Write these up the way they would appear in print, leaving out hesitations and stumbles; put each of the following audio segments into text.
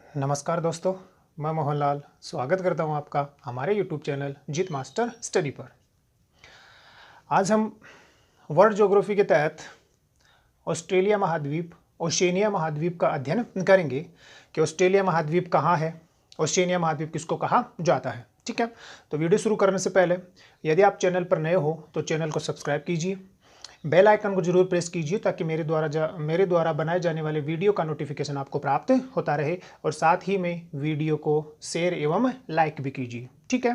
नमस्कार दोस्तों, मैं मोहनलाल स्वागत करता हूं आपका हमारे YouTube चैनल जीत मास्टर स्टडी पर। आज हम वर्ल्ड ज्योग्राफी के तहत ऑस्ट्रेलिया महाद्वीप, ओशिनिया महाद्वीप का अध्ययन करेंगे कि ऑस्ट्रेलिया महाद्वीप कहाँ है, ओशिनिया महाद्वीप किसको कहा जाता है। ठीक है, तो वीडियो शुरू करने से पहले यदि आप चैनल पर नए हो तो चैनल को सब्सक्राइब कीजिए, बेल आइकन को जरूर प्रेस कीजिए ताकि मेरे द्वारा बनाए जाने वाले वीडियो का नोटिफिकेशन आपको प्राप्त होता रहे, और साथ ही में वीडियो को शेयर एवं लाइक भी कीजिए। ठीक है,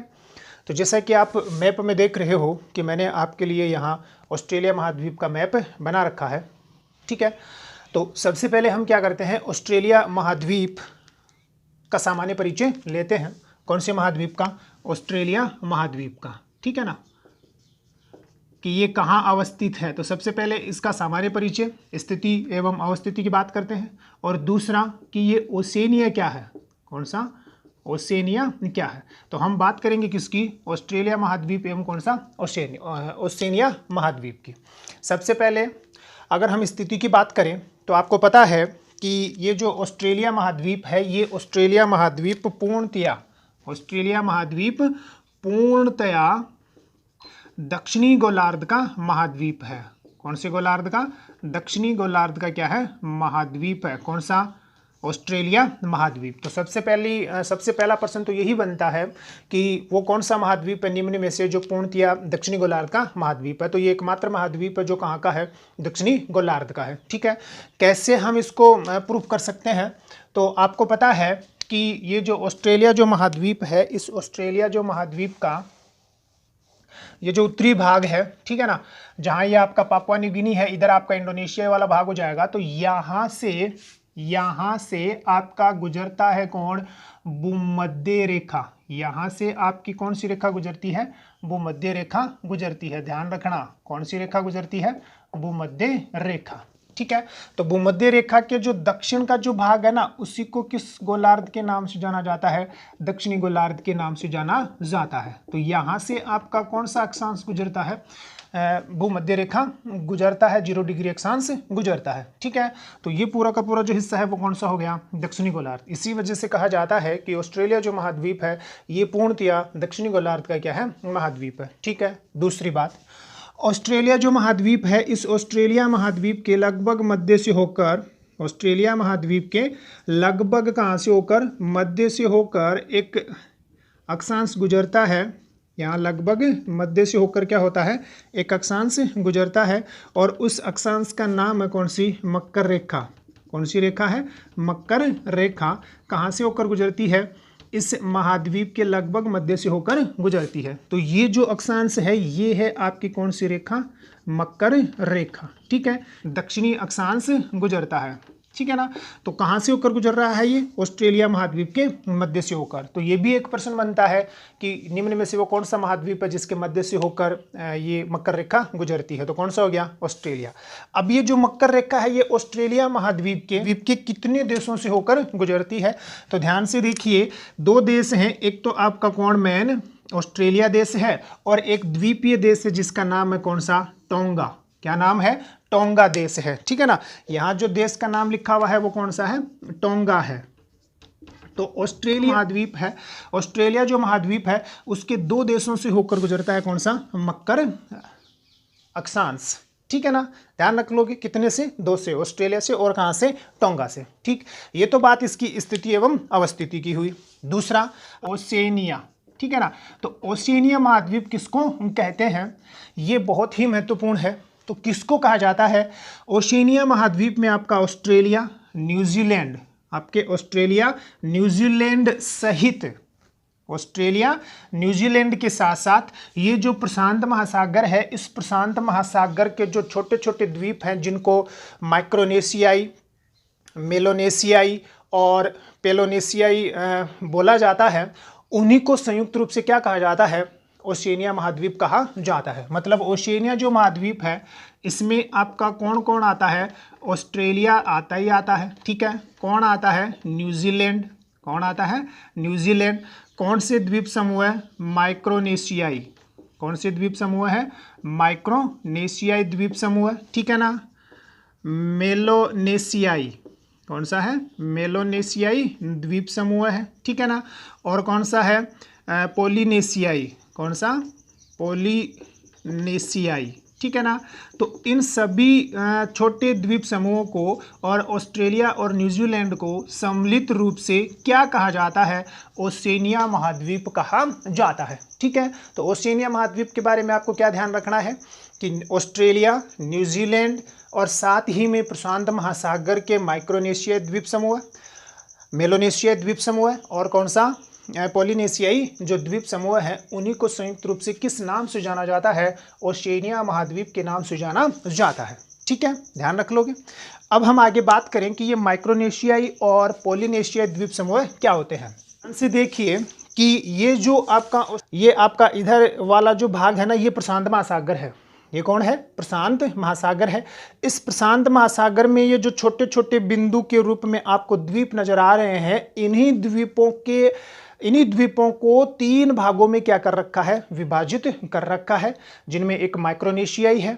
तो जैसा कि आप मैप में देख रहे हो कि मैंने आपके लिए यहाँ ऑस्ट्रेलिया महाद्वीप का मैप बना रखा है। ठीक है, तो सबसे पहले हम क्या करते हैं, ऑस्ट्रेलिया महाद्वीप का सामान्य परिचय लेते हैं। कौन से महाद्वीप का? ऑस्ट्रेलिया महाद्वीप का। ठीक है ना, कि ये कहाँ अवस्थित है। तो सबसे पहले इसका सामान्य परिचय, स्थिति एवं अवस्थिति की बात करते हैं, और दूसरा कि ये ओशनिया क्या है। कौन सा? ओशनिया क्या है। तो हम बात करेंगे किसकी? ऑस्ट्रेलिया महाद्वीप एवं कौन सा? ओशनिया महाद्वीप की। सबसे पहले अगर हम स्थिति की बात करें तो आपको पता है कि ये जो ऑस्ट्रेलिया महाद्वीप है, ये ऑस्ट्रेलिया महाद्वीप पूर्णतया दक्षिणी गोलार्ध का महाद्वीप है। कौन से गोलार्ध का? दक्षिणी गोलार्ध का क्या है? महाद्वीप है। कौन सा? ऑस्ट्रेलिया महाद्वीप। तो सबसे पहला प्रश्न तो यही बनता है कि वो कौन सा महाद्वीप है निम्न में से जो पूर्णतया दक्षिणी गोलार्ध का महाद्वीप है। तो ये एकमात्र महाद्वीप है जो कहाँ का है? दक्षिणी गोलार्ध का है। ठीक है, कैसे हम इसको प्रूफ कर सकते हैं? तो आपको पता है कि ये जो ऑस्ट्रेलिया जो महाद्वीप है, इस ऑस्ट्रेलिया जो महाद्वीप का ये जो उत्तरी भाग है, ठीक है ना, जहाँ ये आपका पापुआ न्यू गिनी है, इधर आपका इंडोनेशिया वाला भाग हो जाएगा। तो यहाँ से आपका गुजरता है कौन? भूमध्य रेखा। यहाँ से आपकी कौन सी रेखा गुजरती है? भूमध्य रेखा गुजरती है। ध्यान रखना, कौन सी रेखा गुजरती है? भूमध्य रेखा। ठीक है, तो भूमध्य रेखा के जो दक्षिण का जो भाग है ना, उसी को किस गोलार्ध के नाम से जाना जाता है? दक्षिणी गोलार्ध के नाम से जाना जाता है। तो यहाँ से आपका कौन सा अक्षांश गुजरता है? भूमध्य रेखा गुजरता है, 0 डिग्री अक्षांश गुजरता है। ठीक है, तो ये पूरा का पूरा जो हिस्सा है वो कौन सा हो गया? दक्षिणी गोलार्ध। इसी वजह से कहा जाता है कि ऑस्ट्रेलिया जो महाद्वीप है ये पूर्णतया दक्षिणी गोलार्ध का क्या है? महाद्वीप है। ठीक है, दूसरी बात, ऑस्ट्रेलिया जो महाद्वीप है, इस ऑस्ट्रेलिया महाद्वीप के लगभग मध्य से होकर, ऑस्ट्रेलिया महाद्वीप के लगभग कहाँ से होकर? मध्य से होकर एक अक्षांश गुजरता है। यहाँ लगभग मध्य से होकर क्या होता है? एक अक्षांश गुजरता है, और उस अक्षांश का नाम है कौन सी? मकर रेखा। कौन सी रेखा है? मकर रेखा। कहाँ से होकर गुजरती है? इस महाद्वीप के लगभग मध्य से होकर गुजरती है। तो ये जो अक्षांश है ये है आपकी कौन सी रेखा? मकर रेखा। ठीक है, दक्षिणी अक्षांश गुजरता है। ठीक है ना, तो कहाँ से होकर गुजर रहा है ये? ऑस्ट्रेलिया महाद्वीप के मध्य से होकर। तो ये भी एक प्रश्न बनता है कि निम्न में से वो कौन सा महाद्वीप है जिसके मध्य से होकर ये मकर रेखा गुजरती है। तो कौन सा हो गया? ऑस्ट्रेलिया। अब ये जो मकर रेखा है ये ऑस्ट्रेलिया महाद्वीप के कितने देशों से होकर गुजरती है? तो ध्यान से देखिए, 2 देश हैं। एक तो आपका कौन? मेन ऑस्ट्रेलिया देश है, और एक द्वीपीय देश है जिसका नाम है कौन सा? टोंगा। क्या नाम है? टोंगा देश है। ठीक है ना, यहाँ जो देश का नाम लिखा हुआ है वो कौन सा है? टोंगा है। तो ऑस्ट्रेलिया महाद्वीप है, ऑस्ट्रेलिया जो महाद्वीप है उसके 2 देशों से होकर गुजरता है कौन सा? मकर अक्षांश। ठीक है ना, ध्यान रख लो कि कितने से? 2 से, ऑस्ट्रेलिया से और कहाँ से? टोंगा से। ठीक, ये तो बात इसकी स्थिति एवं अवस्थिति की हुई। दूसरा, ओशनिया। ठीक है ना, तो ओशनिया महाद्वीप किसको कहते हैं? ये बहुत ही महत्वपूर्ण है। तो किसको कहा जाता है? ओशनिया महाद्वीप में आपका ऑस्ट्रेलिया, न्यूजीलैंड, आपके ऑस्ट्रेलिया न्यूजीलैंड सहित, ऑस्ट्रेलिया न्यूजीलैंड के साथ साथ ये जो प्रशांत महासागर है, इस प्रशांत महासागर के जो छोटे छोटे द्वीप हैं जिनको माइक्रोनेशियाई, मेलोनेशियाई और पेलोनेशियाई बोला जाता है, उन्हीं को संयुक्त रूप से क्या कहा जाता है? ओशनिया महाद्वीप कहा जाता है। मतलब ओशनिया जो महाद्वीप है इसमें आपका कौन कौन आता है? ऑस्ट्रेलिया आता ही आता है। ठीक है, कौन आता है? न्यूजीलैंड। कौन आता है? न्यूजीलैंड। कौन से द्वीप समूह है? माइक्रोनेशियाई। कौन से द्वीप समूह है? माइक्रोनेशियाई द्वीप समूह है। ठीक है ना, मेलोनेशियाई, कौन सा है? मेलोनेशियाई द्वीप समूह है, ठीक है ना। और कौन सा है? पोलिनेशियाई, कौन सा? पोलिनेशियाई, ठीक है ना। तो इन सभी छोटे द्वीप समूहों को और ऑस्ट्रेलिया और न्यूजीलैंड को सम्मिलित रूप से क्या कहा जाता है? ओशिनिया महाद्वीप कहा जाता है, ठीक है। तो ओशिनिया महाद्वीप के बारे में आपको क्या ध्यान रखना है कि ऑस्ट्रेलिया, न्यूजीलैंड और साथ ही में प्रशांत महासागर के माइक्रोनेशिया द्वीप समूह, मेलोनेशिया द्वीप समूह और कौन सा? पोलिनेशियाई जो द्वीप समूह है, उन्हीं को संयुक्त रूप से किस नाम से जाना जाता है? ओशिनिया महाद्वीप के नाम से जाना जाता है, ठीक है, ध्यान रख लोगे। अब हम आगे बात करें कि ये माइक्रोनेशियाई और पोलिनेशिया द्वीप समूह क्या होते हैं। ध्यान से देखिए कि ये आपका इधर वाला जो भाग है ना, ये प्रशांत महासागर है। ये कौन है? प्रशांत महासागर है। इस प्रशांत महासागर में ये जो छोटे छोटे बिंदु के रूप में आपको द्वीप नजर आ रहे हैं, इन्हीं द्वीपों को 3 भागों में क्या कर रखा है? विभाजित कर रखा है, जिनमें एक माइक्रोनेशियाई है,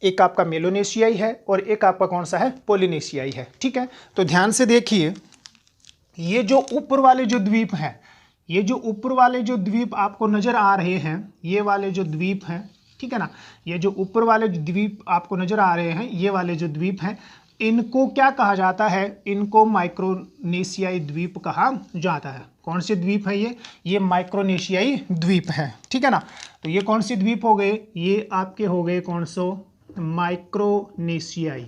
एक आपका मेलोनेशियाई है और एक आपका कौन सा है? पोलिनेशियाई है, ठीक है। तो ध्यान से देखिए, ये जो ऊपर वाले जो द्वीप हैं, ये जो ऊपर वाले जो द्वीप आपको नजर आ रहे हैं, ये वाले जो द्वीप हैं, ठीक है ना, ये जो ऊपर वाले द्वीप आपको नजर आ रहे हैं, ये वाले जो द्वीप हैं, इनको क्या कहा जाता है? इनको माइक्रोनेशियाई द्वीप कहा जाता है। कौन से द्वीप है ये? ये माइक्रोनेशियाई द्वीप है, ठीक है ना। तो ये कौन से द्वीप हो गए? ये आपके हो गए कौन सो? माइक्रोनेशियाई।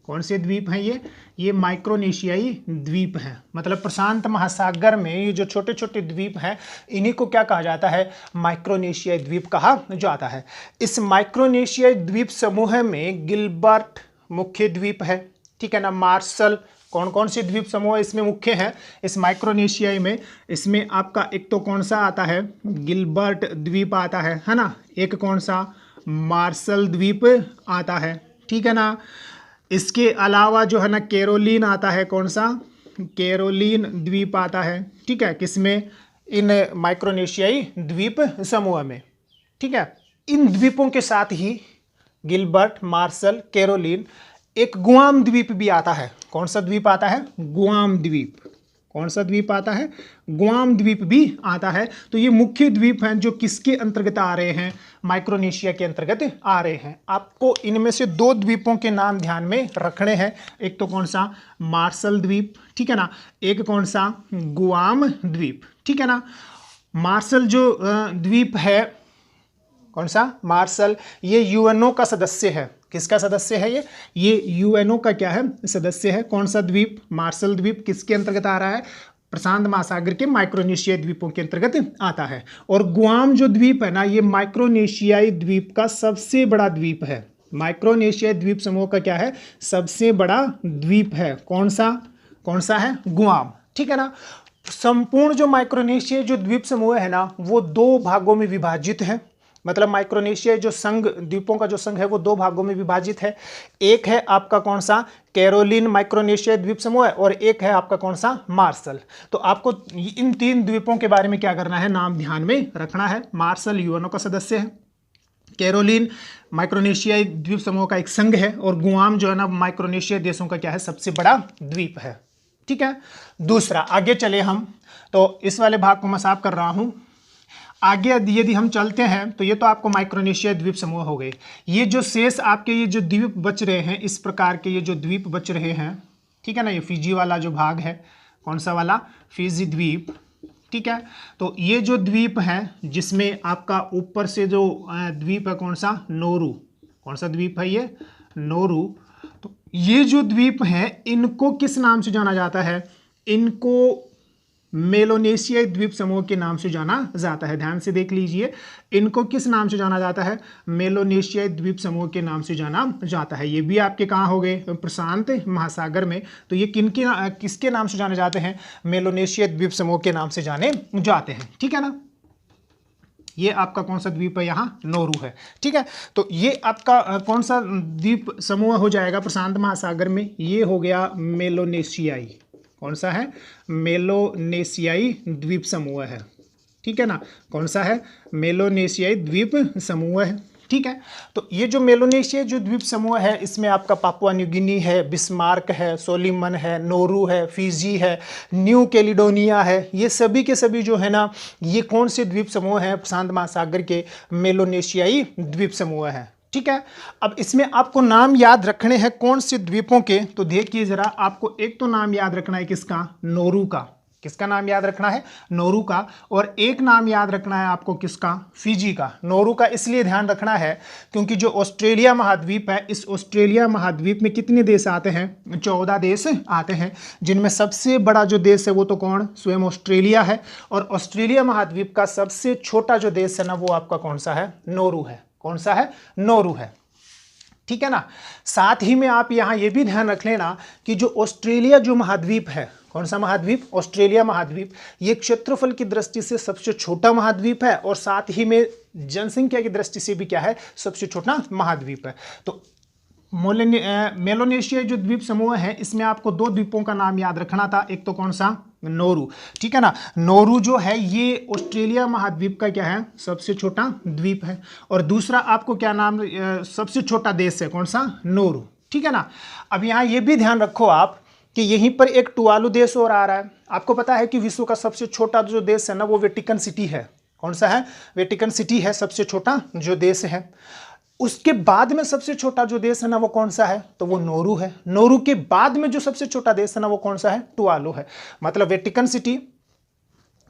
कौन से द्वीप हैं ये? ये माइक्रोनेशियाई द्वीप हैं। मतलब प्रशांत महासागर में ये जो छोटे छोटे द्वीप हैं, इन्हीं को क्या कहा जाता है? माइक्रोनेशियाई द्वीप कहा जाता है। इस माइक्रोनेशियाई द्वीप समूह में गिलबर्ट मुख्य द्वीप है, ठीक है ना। मार्शल, कौन कौन से द्वीप समूह इसमें मुख्य हैं इस माइक्रोनेशियाई में? इसमें आपका एक तो कौन सा आता है? गिलबर्ट द्वीप आता है ना। एक कौन सा? मार्शल द्वीप आता है, ठीक है ना। इसके अलावा जो है ना, कैरोलिन आता है। कौन सा? कैरोलिन द्वीप आता है, ठीक है। किसमें? इन माइक्रोनेशियाई द्वीप समूह में, ठीक है। इन द्वीपों के साथ ही गिलबर्ट, मार्शल, कैरोलिन, एक गुआम द्वीप भी आता है। कौन सा द्वीप आता है? गुआम द्वीप। कौन सा द्वीप आता है? गुआम द्वीप भी आता है। तो ये मुख्य द्वीप हैं जो किसके अंतर्गत आ रहे हैं? माइक्रोनेशिया के अंतर्गत आ रहे हैं। आपको इनमें से 2 द्वीपों के नाम ध्यान में रखने हैं। एक तो कौन सा? मार्शल द्वीप, ठीक है ना। एक कौन सा? गुआम द्वीप, ठीक है ना। मार्शल जो द्वीप है, कौन सा? मार्शल, ये यूएनओ का सदस्य है। किसका सदस्य है ये यूएनओ का क्या है? सदस्य है। कौन सा द्वीप? मार्शल द्वीप किसके अंतर्गत आ रहा है? प्रशांत महासागर के माइक्रोनेशियाई द्वीपों के अंतर्गत आता है। और गुआम जो द्वीप है ना, ये माइक्रोनेशियाई द्वीप का सबसे बड़ा द्वीप है। माइक्रोनेशियाई द्वीप समूह का क्या है? सबसे बड़ा द्वीप है। कौन सा है? गुआम, ठीक है ना। संपूर्ण जो माइक्रोनेशियाई जो द्वीप समूह है ना, वो 2 भागों में विभाजित है। मतलब माइक्रोनेशियाई जो संघ, द्वीपों का जो संघ है, वो 2 भागों में विभाजित है। एक है आपका कौन सा? कैरोलिन माइक्रोनेशियाई द्वीप समूह है, और एक है आपका कौन सा? मार्शल। तो आपको इन 3 द्वीपों के बारे में क्या करना है? नाम ध्यान में रखना है। मार्शल यूएनओ का सदस्य है, कैरोलिन माइक्रोनेशियाई द्वीप समूह का एक संघ है, और गुआम जो है ना, माइक्रोनेशियाई देशों का क्या है? सबसे बड़ा द्वीप है, ठीक है। दूसरा, आगे चले हम, तो इस वाले भाग को मैं साफ कर रहा हूं। आगे यदि हम चलते हैं, तो ये तो आपको माइक्रोनेशियाई द्वीप समूह हो गए। ये जो शेष आपके ये जो द्वीप बच रहे हैं, इस प्रकार के ये जो द्वीप बच रहे हैं, ठीक है ना, ये फिजी वाला जो भाग है, कौन सा वाला? फिजी द्वीप, ठीक है। तो ये जो द्वीप है, जिसमें आपका ऊपर से जो द्वीप है, कौन सा? नोरू। कौन सा द्वीप है ये? नोरू। तो ये जो द्वीप हैं, इनको किस नाम से जाना जाता है? इनको मेलोनेशियाई द्वीप समूह के नाम से जाना जाता है। ध्यान से देख लीजिए, इनको किस नाम से जाना जाता है? मेलोनेशियाई द्वीप समूह के नाम से जाना जाता है। ये भी आपके कहाँ हो गए? प्रशांत महासागर में। तो ये किसके नाम से जाने जाते हैं? मेलोनेशियाई द्वीप समूह के नाम से जाने जाते हैं, ठीक है ना। ये आपका कौन सा द्वीप है? यहाँ नोरू है, ठीक है। तो ये आपका कौन सा द्वीप समूह हो जाएगा प्रशांत महासागर में? ये हो गया मेलोनेशियाई। कौन सा है? मेलोनेशियाई द्वीप समूह है, ठीक है ना। कौन सा है? मेलोनेशियाई द्वीप समूह है, ठीक है। तो ये जो मेलोनेशिया जो द्वीप समूह है, इसमें आपका पापुआ न्यू गिनी है, बिस्मार्क है, सोलिमन है, नोरू है, फिजी है, न्यू कैलिडोनिया है, ये सभी के सभी जो है ना, ये कौन से द्वीप समूह हैं? प्रशांत महासागर के मेलोनेशियाई द्वीप समूह है। ठीक है। अब इसमें आपको नाम याद रखने हैं कौन से द्वीपों के, तो देखिए जरा, आपको एक तो नाम याद रखना है किसका? नोरू का। किसका नाम याद रखना है? नोरू का। और एक नाम याद रखना है आपको किसका? फिजी का। नोरू का इसलिए ध्यान रखना है क्योंकि जो ऑस्ट्रेलिया महाद्वीप है, इस ऑस्ट्रेलिया महाद्वीप में कितने देश आते हैं? 14 देश आते हैं, जिनमें सबसे बड़ा जो देश है वो तो कौन? स्वयं ऑस्ट्रेलिया है। और ऑस्ट्रेलिया महाद्वीप का सबसे छोटा जो देश है ना, वो आपका कौन सा है? नोरू है। कौन सा है? नोरू है। ठीक है ना। साथ ही में आप यहाँ ये भी ध्यान रख लेना कि जो ऑस्ट्रेलिया जो महाद्वीप है, कौन सा महाद्वीप? ऑस्ट्रेलिया महाद्वीप, ये क्षेत्रफल की दृष्टि से सबसे छोटा महाद्वीप है और साथ ही में जनसंख्या की दृष्टि से भी क्या है? सबसे छोटा महाद्वीप है। तो मेलोनेशिया जो द्वीप समूह है, इसमें आपको दो द्वीपों का नाम याद रखना था। एक तो कौन सा? नोरू। ठीक है ना। नोरू जो है ये ऑस्ट्रेलिया महाद्वीप का क्या है? सबसे छोटा द्वीप है। और दूसरा आपको क्या नाम, सबसे छोटा देश है कौन सा? नोरू। ठीक है ना। अब यहाँ ये भी ध्यान रखो आप कि यहीं पर एक टुवालू देश और आ रहा है। आपको पता है कि विश्व का सबसे छोटा जो देश है ना, वो वेटिकन सिटी है। कौन सा है? वेटिकन सिटी है सबसे छोटा जो देश है। उसके बाद में सबसे छोटा जो देश है ना, वो कौन सा है? तो वो नोरू है। नोरू के बाद में जो सबसे छोटा देश है ना, वो कौन सा है? टुवालू है। मतलब वेटिकन सिटी,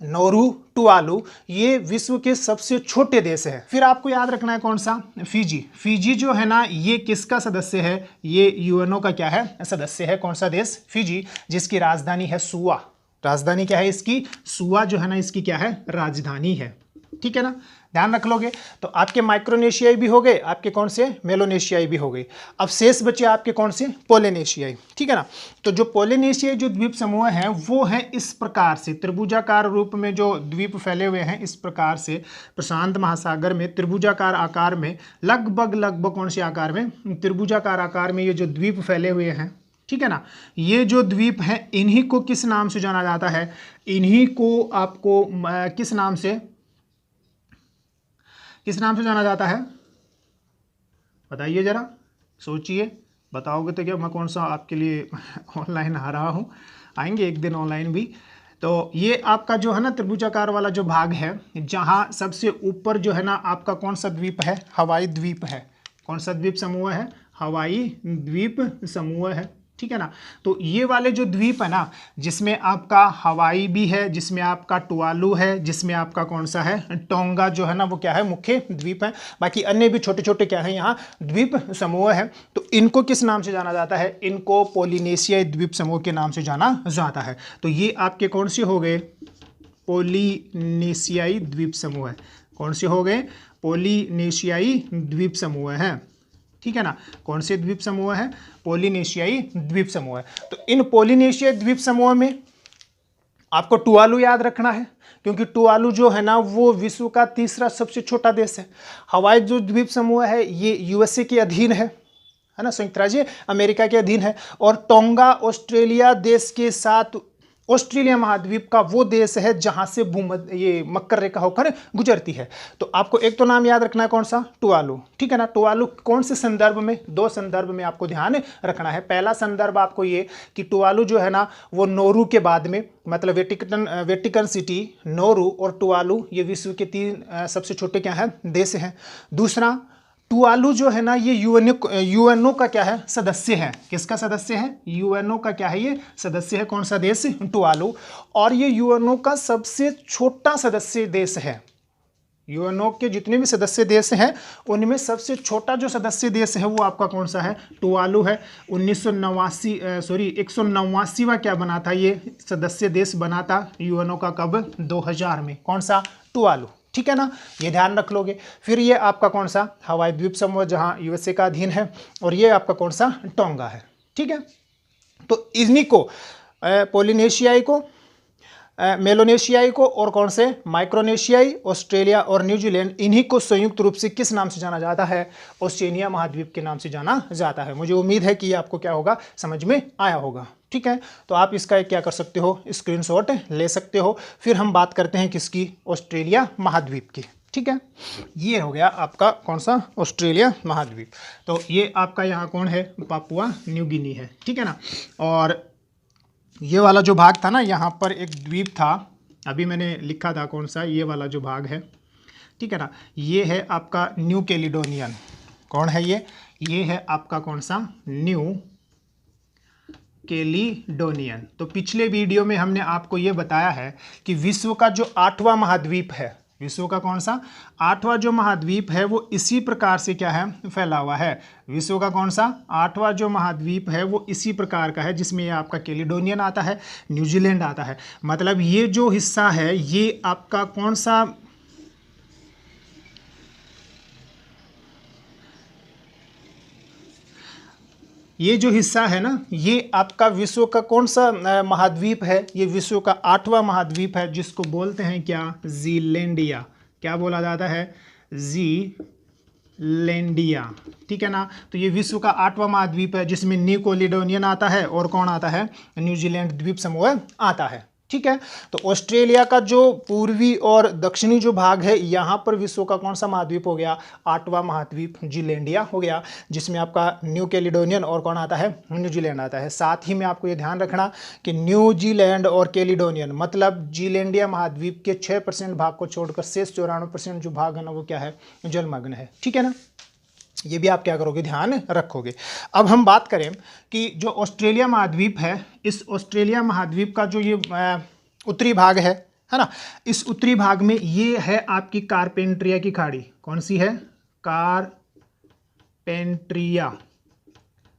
नोरू, टुवालू, ये विश्व के सबसे छोटे देश है। फिर आपको याद रखना है कौन सा? फिजी। फिजी जो है ना, ये किसका सदस्य है? ये यूएनओ का क्या है? सदस्य है। कौन सा देश? फिजी, जिसकी राजधानी है सुआ। राजधानी क्या है इसकी? सुआ जो है ना, इसकी क्या है? राजधानी है। ठीक है ना। ध्यान रख लोगे तो आपके माइक्रोनेशियाई भी हो गए, आपके कौन से? मेलोनेशियाई भी हो गए। अब शेष बचे आपके कौन से? पोलिनेशियाई। ठीक है ना। तो जो पोलिनेशियाई जो द्वीप समूह है, वो है इस प्रकार से त्रिभुजाकार रूप में जो द्वीप फैले हुए हैं, इस प्रकार से प्रशांत महासागर में त्रिभुजाकार आकार में, लगभग कौन से आकार में? त्रिभुजाकार आकार में ये जो द्वीप फैले हुए हैं। ठीक है ना। ये जो द्वीप हैं, इन्हीं को किस नाम से जाना जाता है? इन्हीं को आपको किस नाम से जाना जाता है? बताइए जरा, सोचिए। बताओगे तो क्या मैं कौन सा आपके लिए ऑनलाइन आ रहा हूँ, आएंगे एक दिन ऑनलाइन भी। तो ये आपका जो है ना त्रिभुजाकार वाला जो भाग है, जहाँ सबसे ऊपर जो है ना आपका कौन सा द्वीप है? हवाई द्वीप है। कौन सा द्वीप समूह है? हवाई द्वीप समूह है। ठीक है ना। तो ये वाले जो द्वीप है ना, जिसमें आपका हवाई भी है, जिसमें आपका टुवालू है, जिसमें आपका कौन सा है? टोंगा जो है ना, वो क्या है? मुख्य द्वीप है। बाकी अन्य भी छोटे छोटे क्या है यहाँ? द्वीप समूह है। तो इनको किस नाम से जाना जाता है? इनको पोलिनेशियाई द्वीप समूह के नाम से जाना जाता है। तो ये आपके कौन से हो गए? पोलिनेशियाई द्वीप समूह है। कौन से हो गए? पोलिनेशियाई द्वीप समूह है। ठीक है ना। कौन से द्वीप समूह है? पोलिनेशियाई द्वीप समूह है। तो इन पोलिनेशियाई द्वीप समूह में आपको टुवालू याद रखना है, क्योंकि टुवालू जो है ना, वो विश्व का तीसरा सबसे छोटा देश है। हवाई जो द्वीप समूह है, ये यूएसए के अधीन है ना, संयुक्त राज्य अमेरिका के अधीन है। और टोंगा ऑस्ट्रेलिया देश के साथ ऑस्ट्रेलिया महाद्वीप का वो देश है जहां से ये मकर रेखा होकर गुजरती है। तो आपको एक तो नाम याद रखना है कौन सा? टुवालू। ठीक है ना। टुवालू कौन से संदर्भ में? दो संदर्भ में आपको ध्यान रखना है। पहला संदर्भ आपको ये कि टुवालू जो है ना, वो नोरू के बाद में, मतलब वेटिकन सिटी, नोरू और टुवालू, ये विश्व के 3 सबसे छोटे क्या है? देश हैं। दूसरा, टुवालू जो है ना, ये यूएनओ का क्या है? सदस्य है। किसका सदस्य है? यूएनओ का क्या है? ये सदस्य है। कौन सा देश? टुवालू। और ये यूएनओ का सबसे छोटा सदस्य देश है। यूएनओ के जितने भी सदस्य देश हैं, उनमें सबसे छोटा जो सदस्य देश है वो आपका कौन सा है? टुवालू है। 189वां क्या बना था? ये सदस्य देश बना था यूएनओ का। कब? 2000 में। कौन सा? टुवालू। ठीक है ना। ये ध्यान रख लोगे। फिर ये आपका कौन सा? हवाई द्वीप समूह, जहां यूएसए का अधीन है। और ये आपका कौन सा? टोंगा है। ठीक है। तो इन्हीं को पोलिनेशियाई को, मेलोनेशियाई को और कौन से? माइक्रोनेशियाई, ऑस्ट्रेलिया और न्यूजीलैंड, इन्हीं को संयुक्त रूप से किस नाम से जाना जाता है? ओशिनिया महाद्वीप के नाम से जाना जाता है। मुझे उम्मीद है कि आपको क्या होगा? समझ में आया होगा। ठीक है। तो आप इसका क्या कर सकते हो? स्क्रीनशॉट ले सकते हो। फिर हम बात करते हैं किसकी? ऑस्ट्रेलिया महाद्वीप की। ठीक है, ये हो गया आपका कौन सा, ऑस्ट्रेलिया महाद्वीप। तो ये आपका यहाँ कौन है, पापुआ न्यू गिनी है, ठीक है ना। और ये वाला जो भाग था ना, यहाँ पर एक द्वीप था, अभी मैंने लिखा था कौन सा, ये वाला जो भाग है, ठीक है ना, ये है आपका न्यू कैलिडोनियन। कौन है ये है आपका कौन सा, न्यू कैलिडोनियन। तो पिछले वीडियो में हमने आपको ये बताया है कि विश्व का जो 8वां महाद्वीप है, विश्व का कौन सा 8वां जो महाद्वीप है वो इसी प्रकार से क्या है, फैला हुआ है। विश्व का कौन सा 8वां जो महाद्वीप है वो इसी प्रकार का है, जिसमें ये आपका कैलिडोनियन आता है, न्यूजीलैंड आता है। मतलब ये जो हिस्सा है ये आपका कौन सा, ये जो हिस्सा है ना, ये आपका विश्व का कौन सा महाद्वीप है, ये विश्व का 8वां महाद्वीप है, जिसको बोलते हैं क्या, जीलैंडिया। क्या बोला जाता है, जीलैंडिया, ठीक है ना। तो ये विश्व का 8वां महाद्वीप है, जिसमें न्यू कैलिडोनियन आता है और कौन आता है, न्यूजीलैंड द्वीप समूह आता है, ठीक है। तो ऑस्ट्रेलिया का जो पूर्वी और दक्षिणी जो भाग है, यहाँ पर विश्व का कौन सा महाद्वीप हो गया, 8वां महाद्वीप जीलैंडिया हो गया, जिसमें आपका न्यू कैलिडोनियन और कौन आता है, न्यूजीलैंड आता है। साथ ही में आपको ये ध्यान रखना कि न्यूजीलैंड और कैलिडोनियन मतलब जीलैंडिया महाद्वीप के 6% भाग को छोड़कर शेष 94% जो भाग है ना वो क्या है, जलमग्न है, ठीक है ना। ये भी आप क्या करोगे, ध्यान रखोगे। अब हम बात करें कि जो ऑस्ट्रेलिया महाद्वीप है, इस ऑस्ट्रेलिया महाद्वीप का जो ये उत्तरी भाग है ना, इस उत्तरी भाग में ये है आपकी कारपेंट्रिया की खाड़ी। कौन सी है, कारपेंट्रिया।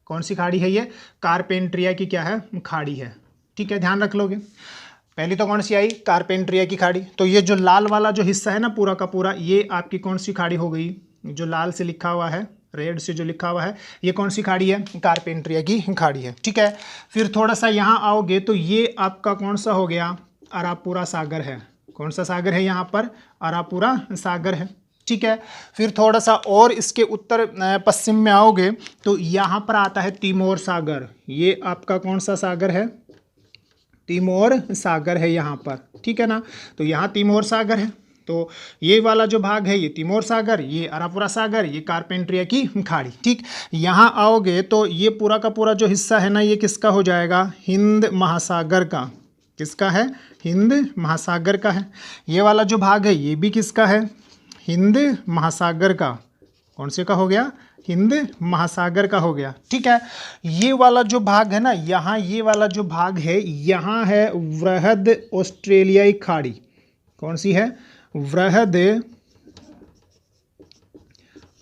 कौन सी खाड़ी है ये, कारपेंट्रिया की क्या है, खाड़ी है, ठीक है, ध्यान रख लोगे। पहली तो कौन सी आई, कारपेंट्रिया की खाड़ी। तो ये जो लाल वाला जो हिस्सा है ना पूरा का पूरा, ये आपकी कौन सी खाड़ी हो गई, जो लाल से लिखा हुआ है, रेड से जो लिखा हुआ है, ये कौन सी खाड़ी है, कारपेंट्रिया की खाड़ी है, ठीक है। फिर थोड़ा सा यहाँ आओगे तो ये आपका कौन सा हो गया, अरापुरा सागर है। कौन सा सागर है यहाँ पर, अरापुरा सागर है, ठीक है। फिर थोड़ा सा और इसके उत्तर पश्चिम में आओगे तो यहाँ पर आता है तिमोर सागर। ये आपका कौन सा सागर है, तिमोर सागर है यहाँ पर, ठीक है ना। तो यहाँ तिमोर सागर है, तो ये वाला जो भाग है ये तिमोर सागर, ये अरापुरा सागर, ये कारपेंट्रिया की खाड़ी, ठीक। यहाँ आओगे तो ये पूरा का पूरा जो हिस्सा है ना, ये किसका हो जाएगा, हिंद महासागर का। किसका है, हिंद महासागर का है। ये वाला जो भाग है ये भी किसका है, हिंद महासागर का। कौन से का हो गया, हिंद महासागर का हो गया, ठीक है। ये वाला जो भाग है ना, यहाँ ये वाला जो भाग है, यहाँ है वृहद ऑस्ट्रेलियाई खाड़ी। कौन सी है, वृहद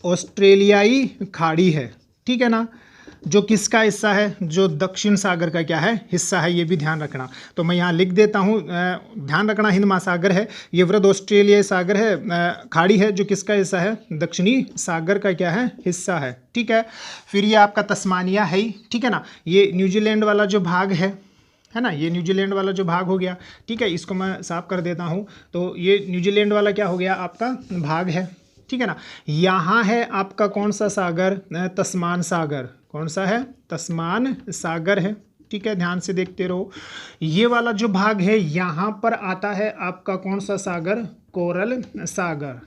ऑस्ट्रेलियाई खाड़ी है, ठीक है ना। जो किसका हिस्सा है, जो दक्षिण सागर का क्या है, हिस्सा है, ये भी ध्यान रखना। तो मैं यहाँ लिख देता हूँ, ध्यान रखना, हिंद महासागर है, ये वृहद ऑस्ट्रेलियाई सागर है, खाड़ी है, जो किसका हिस्सा है, दक्षिणी सागर का क्या है, हिस्सा है, ठीक है। फिर ये आपका तस्मानिया है ही, ठीक है ना। ये न्यूजीलैंड वाला जो भाग है ना, ये न्यूजीलैंड वाला जो भाग हो गया, ठीक है। इसको मैं साफ कर देता हूँ, तो ये न्यूजीलैंड वाला क्या हो गया, आपका भाग है, ठीक है ना। यहाँ है आपका कौन सा सागर, तस्मान सागर। कौन सा है, तस्मान सागर है, ठीक है, ध्यान से देखते रहो। ये वाला जो भाग है यहाँ पर आता है आपका कौन सा सागर, कोरल सागर,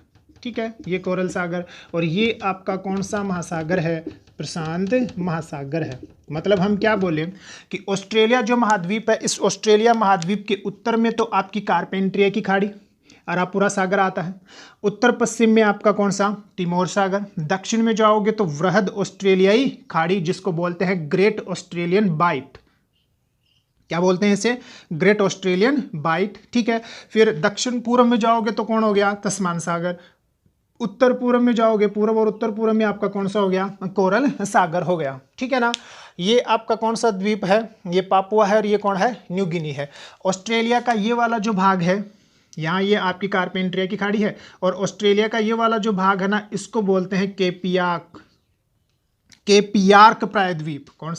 ठीक है, ये कोरल सागर। और ये आपका कौन सा महासागर है, प्रशांत महासागर है। मतलब हम क्या बोले कि ऑस्ट्रेलिया जो महाद्वीप है, इस ऑस्ट्रेलिया महाद्वीप के उत्तर में तो आपकी कारपेंट्रिया की खाड़ी, अरापुरा सागर आता है। उत्तर पश्चिम में आपका कौन सा, तिमोर सागर। दक्षिण में जाओगे तो वृहद ऑस्ट्रेलियाई खाड़ी, जिसको बोलते हैं ग्रेट ऑस्ट्रेलियन बाइट। क्या बोलते हैं इसे, ग्रेट ऑस्ट्रेलियन बाइट, ठीक है। फिर दक्षिण पूर्व में जाओगे तो कौन हो गया, तस्मान सागर। उत्तर पूर्व में जाओगे, पूर्व और उत्तर पूर्व में आपका कौन सा हो गया, कोरल सागर हो गया, ठीक है ना। ये आपका कौन सा द्वीप है, ये पापुआ है, और ये कौन है, न्यू गिनी है। ऑस्ट्रेलिया का ये वाला जो भाग है, यहाँ ये आपकी कारपेंट्रिया की खाड़ी है, और ऑस्ट्रेलिया का ये वाला जो भाग है ना, इसको बोलते हैं केपियार्क प्रायद्वीप। कौन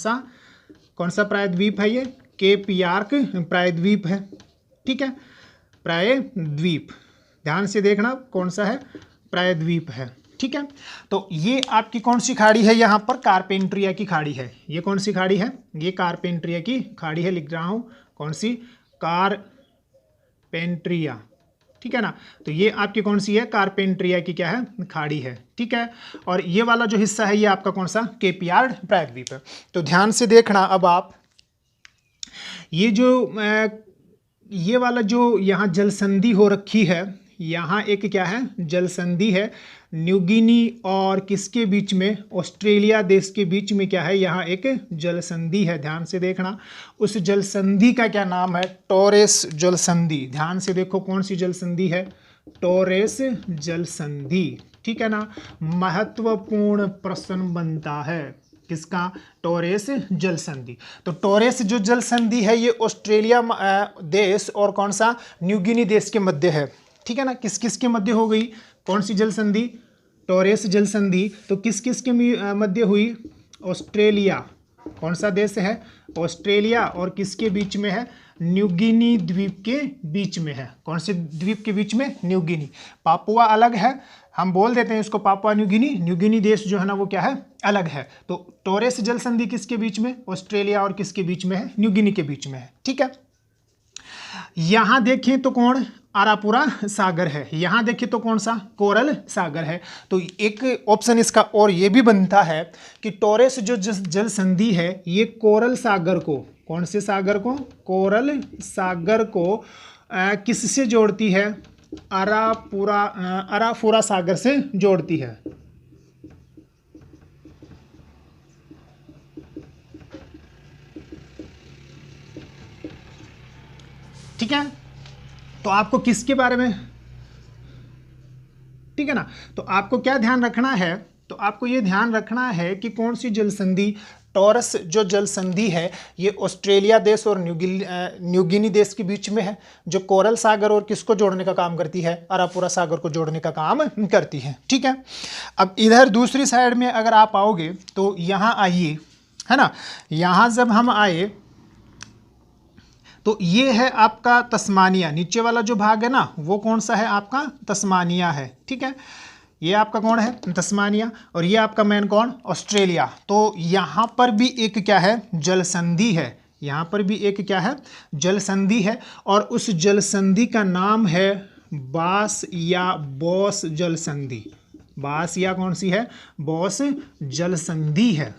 सा प्रायद्वीप है ये, केपियार्क प्रायद्वीप है, ठीक है, प्रायद्वीप। ध्यान से देखना कौन सा है, प्रायद्वीप है, ठीक है। तो ये आपकी कौन सी खाड़ी है, यहाँ पर कारपेंट्रिया की खाड़ी है। ये कौन सी खाड़ी है, ये कारपेंट्रिया की खाड़ी है, लिख रहा हूँ, कौन सी, कारपेंट्रिया, ठीक है ना। तो ये आपकी कौन सी है, कार्पेंट्रिया की क्या है, खाड़ी है। ठीक है, और ये वाला जो हिस्सा है ये आपका कौन सा, केप यार्ड प्रायद्वीप है। तो ध्यान से देखना अब आप, ये वाला जो यहाँ जल संधि हो रखी है, यहाँ एक क्या है, जल संधि है न्यू गिनी और किसके बीच में, ऑस्ट्रेलिया देश के बीच में क्या है, यहाँ एक जल संधि है। ध्यान से देखना, उस जल संधि का क्या नाम है, टोरेस जल संधि। ध्यान से देखो कौन सी जल संधि है, टोरेस जल संधि। ठीक है ना, महत्वपूर्ण प्रश्न बनता है किसका, टोरेस जल संधि। तो टोरेस जो जल संधि है ये ऑस्ट्रेलिया देश और कौन सा, न्यू गिनी देश के मध्य है। ठीक है ना, किस किस के मध्य हो गई, कौन सी जल संधि, टोरेस जल संधि। तो किस किस के मध्य हुई, ऑस्ट्रेलिया, कौन सा देश है, ऑस्ट्रेलिया और किसके बीच में है, न्यू गिनी द्वीप के बीच में है। कौन से द्वीप के बीच में, न्यू गिनी। पापुआ अलग है, हम बोल देते हैं इसको Papua New Guinea. New Guinea देश जो है ना वो क्या है, अलग है। तो टोरेस जल संधि किसके बीच में, ऑस्ट्रेलिया और किसके बीच में है, न्यू गिनी के बीच में है। ठीक है, यहां देखें तो कौन, आरापुरा सागर है। यहां देखें तो कौन सा, कोरल सागर है। तो एक ऑप्शन इसका और ये भी बनता है कि टोरेस जो जल संधि है ये कोरल सागर को, कौन से सागर को, कोरल सागर को किससे जोड़ती है, अरापुरा सागर से जोड़ती है। ठीक है, तो आपको किसके बारे में, ठीक है ना, तो आपको क्या ध्यान रखना है, तो आपको ये ध्यान रखना है कि कौन सी जल संधि, टॉरस जो जल संधि है ये ऑस्ट्रेलिया देश और न्यू गिनी देश के बीच में है, जो कोरल सागर और किसको जोड़ने का काम करती है, अरापुरा सागर को जोड़ने का काम करती है। ठीक है, अब इधर दूसरी साइड में अगर आप आओगे तो यहाँ आइए, है ना, यहाँ जब हम आए तो ये है आपका तस्मानिया, नीचे वाला जो भाग है ना वो कौन सा है, आपका तस्मानिया है। ठीक है, ये आपका कौन है, तस्मानिया, और ये आपका मेन कौन, ऑस्ट्रेलिया। तो यहाँ पर भी एक क्या है, जल संधि है, यहाँ पर भी एक क्या है, जल संधि है, और उस जल संधि का नाम है बास या बॉस जल संधि। बास या कौन सी है, बॉस जल संधि है।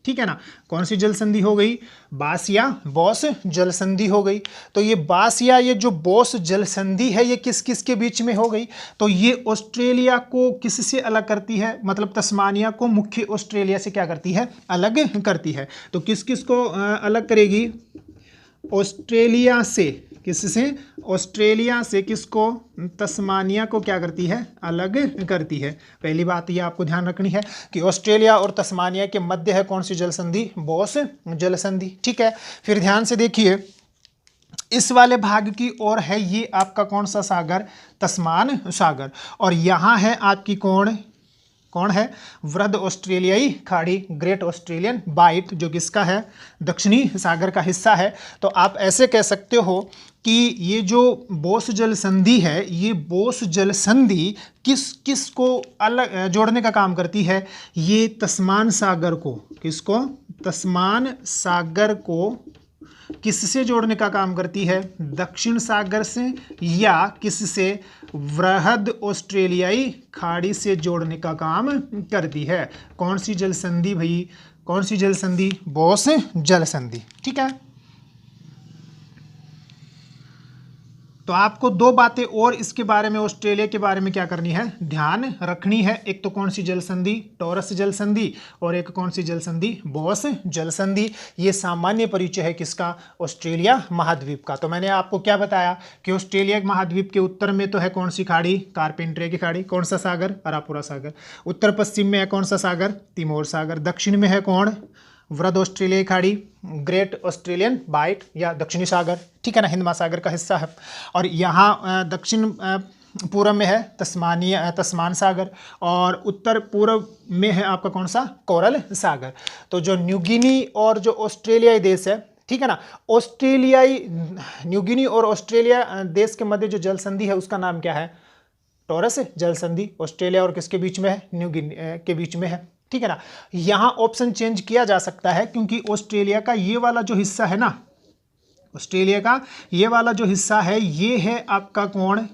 ठीक है ना, कौन सी जल संधि हो गई, बास या बॉस जल संधि हो गई। तो ये बास या ये जो बॉस जल संधि है ये किस किस के बीच में हो गई, तो ये ऑस्ट्रेलिया को किससे अलग करती है, मतलब तस्मानिया को मुख्य ऑस्ट्रेलिया से क्या करती है, अलग करती है। तो किस किस को अलग करेगी, ऑस्ट्रेलिया से, किससे, ऑस्ट्रेलिया से किसको, तस्मानिया को क्या करती है, अलग करती है। पहली बात ये आपको ध्यान रखनी है कि ऑस्ट्रेलिया और तस्मानिया के मध्य है कौन सी जल संधि, बॉस जल संधि। ठीक है, फिर ध्यान से देखिए इस वाले भाग की ओर है ये आपका कौन सा सागर, तस्मान सागर, और यहाँ है आपकी कौन है, वृहद ऑस्ट्रेलियाई खाड़ी, ग्रेट ऑस्ट्रेलियन बाइट, जो किसका है, दक्षिणी सागर का हिस्सा है। तो आप ऐसे कह सकते हो कि ये जो बोस जल संधि है, ये बोस जल संधि किस को अलग जोड़ने का काम करती है, ये तस्मान सागर को, किसको, तस्मान सागर को किससे जोड़ने का काम करती है, दक्षिण सागर से या किससे, वृहद ऑस्ट्रेलियाई खाड़ी से जोड़ने का काम करती है। कौन सी जल संधि भाई, कौन सी जल संधि, बॉस जल संधि। ठीक है, तो आपको दो बातें और इसके बारे में, ऑस्ट्रेलिया के बारे में क्या करनी है, ध्यान रखनी है। एक तो कौन सी जल संधि, टॉरस जल संधि, और एक कौन सी जल संधि, बॉस जल संधि। ये सामान्य परिचय है किसका, ऑस्ट्रेलिया महाद्वीप का। तो मैंने आपको क्या बताया कि ऑस्ट्रेलिया महाद्वीप के उत्तर में तो है कौन सी खाड़ी, कार्पेंट्रिया की खाड़ी, कौन सा सागर, अरापुरा सागर। उत्तर पश्चिम में है कौन सा सागर, तिमोर सागर। दक्षिण में है कौन, वृहद ऑस्ट्रेलियाई खाड़ी, ग्रेट ऑस्ट्रेलियन बाइट या दक्षिणी सागर। ठीक है ना, हिंद महासागर का हिस्सा है। और यहाँ दक्षिण पूर्व में है तस्मान सागर, और उत्तर पूर्व में है आपका कौन सा, कोरल सागर। तो जो न्यू गिनी और जो ऑस्ट्रेलियाई देश है, ठीक है ना, ऑस्ट्रेलियाई, न्यू गिनी और ऑस्ट्रेलिया देश के मध्य जो जल संधि है उसका नाम क्या है, टॉरस जल संधि। ऑस्ट्रेलिया और किसके बीच में है, न्यू गिनी के बीच में है। ठीक है ना, यहाँ ऑप्शन चेंज किया जा सकता है क्योंकि ऑस्ट्रेलिया का ये वाला जो हिस्सा है ना, ऑस्ट्रेलिया का ये वाला जो हिस्सा है ये है आपका कौन,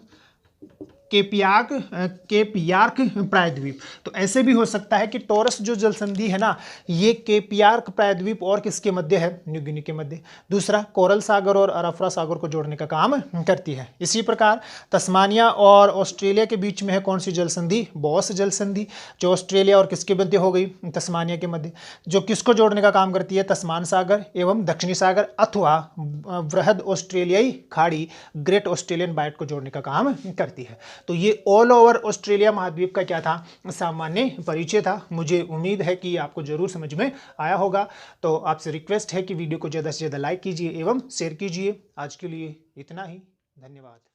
केपियार्क प्रायद्वीप। तो ऐसे भी हो सकता है कि टॉरस जो जल संधि है ना, ये केपियार्क प्रायद्वीप और किसके मध्य है, न्यू गिनी के मध्य। दूसरा, कोरल सागर और अराफरा सागर को जोड़ने का काम करती है। इसी प्रकार तस्मानिया और ऑस्ट्रेलिया के बीच में है कौन सी जल संधि, बॉस जल संधि, जो ऑस्ट्रेलिया और किसके मध्य हो गई, तस्मानिया के मध्य, जो किसको जोड़ने का काम करती है, तस्मान सागर एवं दक्षिणी सागर अथवा बृहद ऑस्ट्रेलियाई खाड़ी ग्रेट ऑस्ट्रेलियन बाइट को जोड़ने का काम करती है। तो ये ऑल ओवर ऑस्ट्रेलिया महाद्वीप का क्या था, सामान्य परिचय था। मुझे उम्मीद है कि आपको जरूर समझ में आया होगा। तो आपसे रिक्वेस्ट है कि वीडियो को ज़्यादा से ज़्यादा लाइक कीजिए एवं शेयर कीजिए। आज के लिए इतना ही, धन्यवाद।